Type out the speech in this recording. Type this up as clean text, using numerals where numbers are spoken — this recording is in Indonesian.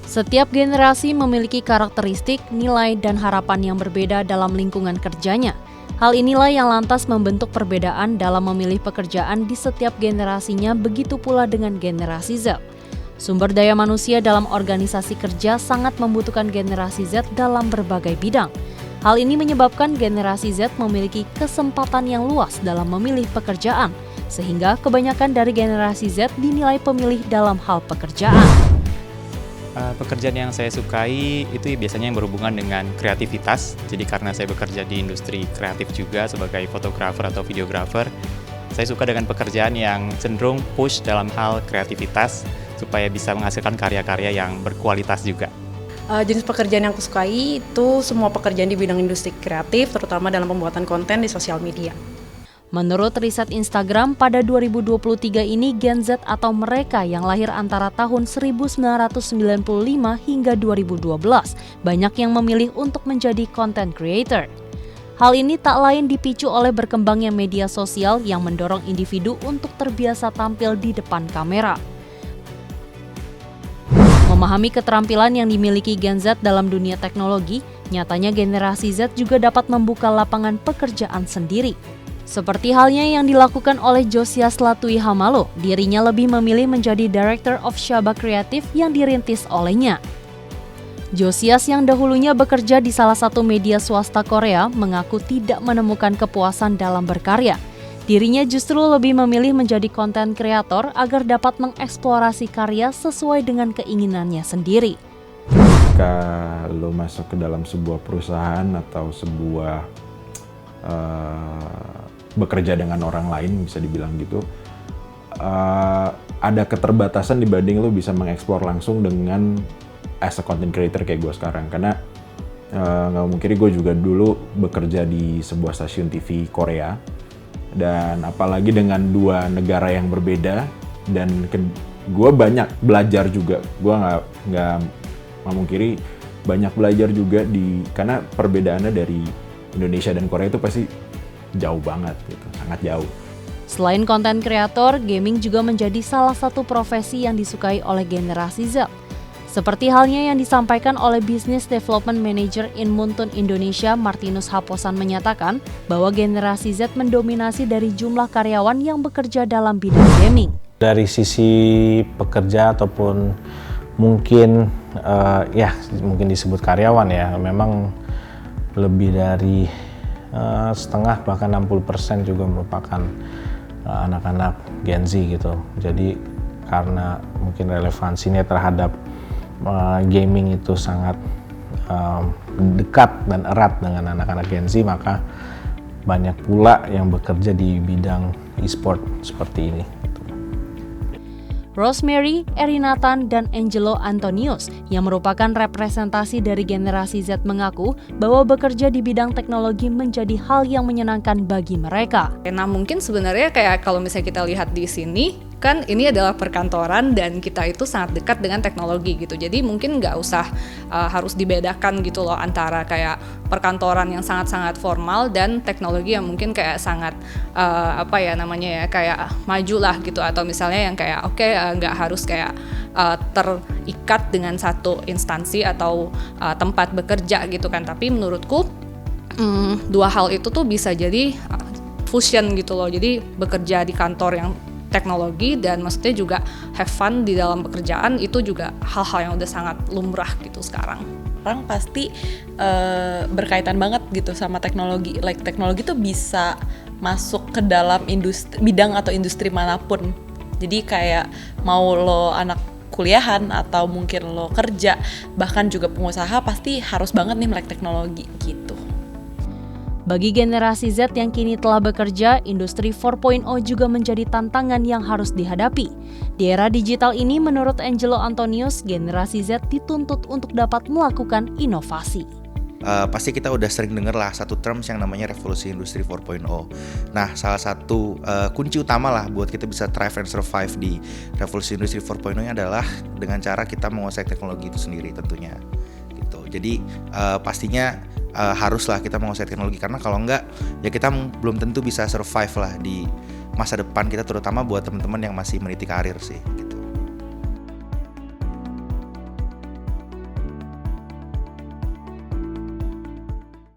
Setiap generasi memiliki karakteristik, nilai, dan harapan yang berbeda dalam lingkungan kerjanya. Hal inilah yang lantas membentuk perbedaan dalam memilih pekerjaan di setiap generasinya, begitu pula dengan generasi Z. Sumber daya manusia dalam organisasi kerja sangat membutuhkan generasi Z dalam berbagai bidang. Hal ini menyebabkan generasi Z memiliki kesempatan yang luas dalam memilih pekerjaan, sehingga kebanyakan dari generasi Z dinilai pemilih dalam hal pekerjaan. Pekerjaan yang saya sukai itu biasanya yang berhubungan dengan kreativitas. Jadi karena saya bekerja di industri kreatif juga sebagai fotografer atau videografer, saya suka dengan pekerjaan yang cenderung push dalam hal kreativitas supaya bisa menghasilkan karya-karya yang berkualitas juga. Jenis pekerjaan yang aku sukai itu semua pekerjaan di bidang industri kreatif, terutama dalam pembuatan konten di sosial media. Menurut riset Instagram, pada 2023 ini Gen Z atau mereka yang lahir antara tahun 1995 hingga 2012 banyak yang memilih untuk menjadi content creator. Hal ini tak lain dipicu oleh berkembangnya media sosial yang mendorong individu untuk terbiasa tampil di depan kamera. Memahami keterampilan yang dimiliki Gen Z dalam dunia teknologi, nyatanya generasi Z juga dapat membuka lapangan pekerjaan sendiri. Seperti halnya yang dilakukan oleh Josias Latui Hamalo, dirinya lebih memilih menjadi Director of Shaba Kreatif yang dirintis olehnya. Josias yang dahulunya bekerja di salah satu media swasta Korea mengaku tidak menemukan kepuasan dalam berkarya. Dirinya justru lebih memilih menjadi konten kreator agar dapat mengeksplorasi karya sesuai dengan keinginannya sendiri. Ketika lo masuk ke dalam sebuah perusahaan atau sebuah bekerja dengan orang lain, bisa dibilang gitu, ada keterbatasan dibanding lo bisa mengeksplor langsung dengan as a content creator kayak gue sekarang. Karena nggak mungkin gue juga dulu bekerja di sebuah stasiun TV Korea, dan apalagi dengan dua negara yang berbeda, dan gue banyak belajar juga. Gue nggak mungkiri banyak belajar juga karena perbedaannya dari Indonesia dan Korea itu pasti jauh banget gitu, sangat jauh. Selain konten kreator, gaming juga menjadi salah satu profesi yang disukai oleh generasi Z. Seperti halnya yang disampaikan oleh Business Development Manager in Muntun Indonesia, Martinus Haposan menyatakan bahwa generasi Z mendominasi dari jumlah karyawan yang bekerja dalam bidang gaming. Dari sisi pekerja ataupun mungkin mungkin disebut karyawan ya, memang lebih dari setengah bahkan 60% juga merupakan anak-anak Gen Z gitu. Jadi karena mungkin relevansinya terhadap gaming itu sangat dekat dan erat dengan anak-anak Gen Z, maka banyak pula yang bekerja di bidang e-sport seperti ini. Rosemary, Erinathan, dan Angelo Antonius yang merupakan representasi dari generasi Z mengaku bahwa bekerja di bidang teknologi menjadi hal yang menyenangkan bagi mereka. Nah, mungkin sebenarnya kayak kalau misalnya kita lihat di sini, kan ini adalah perkantoran dan kita itu sangat dekat dengan teknologi gitu. Jadi mungkin nggak usah harus dibedakan gitu loh antara kayak perkantoran yang sangat-sangat formal dan teknologi yang mungkin kayak sangat kayak maju lah gitu, atau misalnya yang kayak nggak harus kayak terikat dengan satu instansi atau tempat bekerja gitu kan. Tapi menurutku dua hal itu tuh bisa jadi fusion gitu loh. Jadi bekerja di kantor yang teknologi dan maksudnya juga have fun di dalam pekerjaan, itu juga hal-hal yang udah sangat lumrah gitu sekarang. Orang pasti berkaitan banget gitu sama teknologi. Teknologi tuh bisa masuk ke dalam bidang atau industri manapun. Jadi kayak mau lo anak kuliahan atau mungkin lo kerja, bahkan juga pengusaha, pasti harus banget nih melek teknologi gitu. Bagi generasi Z yang kini telah bekerja, industri 4.0 juga menjadi tantangan yang harus dihadapi. Di era digital ini, menurut Angelo Antonius, generasi Z dituntut untuk dapat melakukan inovasi. Pasti kita udah sering denger lah satu terms yang namanya revolusi industri 4.0. Nah, salah satu kunci utama lah buat kita bisa thrive and survive di revolusi industri 4.0 adalah dengan cara kita menguasai teknologi itu sendiri tentunya. Gitu. Jadi pastinya haruslah kita menguasai teknologi, karena kalau enggak ya kita belum tentu bisa survive lah di masa depan kita, terutama buat teman-teman yang masih meniti karir sih.